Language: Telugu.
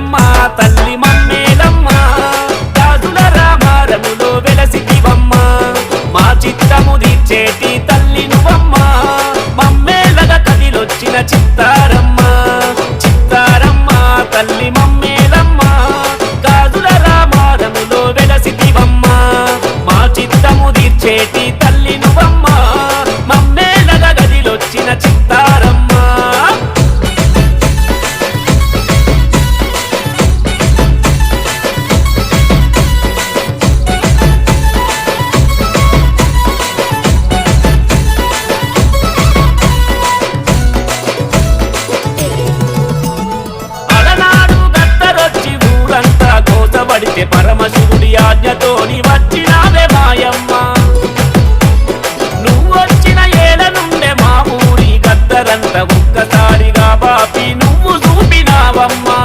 చిత్తారమ్మ తల్లి మమ్మేలమ్మ గాజుల రామారములో వెలసితివమ్మ మా చిత్తము తీర్చేటి తల్లి నువ్వమ్మ మమ్మేలగ కదిలొచ్చిన చిత్తారమ్మ చిత్తారమ్మ తల్లి మమ్మేలమ్మ గాజుల రామారములో వెలసితివమ్మ మా చిత్తము తీర్చేటి తల్లి నువ్వమ్మ మమ్మేలగ గదిలొచ్చిన చిత్తారమ్మ పడితే పరమశివుడి ఆజ్ఞతోని వచ్చినావే మాయమ్మ నువ్వొచ్చిన ఏల నుండే మా ఊరి గద్దరంత ఒక్కసారిగా బాపి నువ్వు చూపినావమ్మా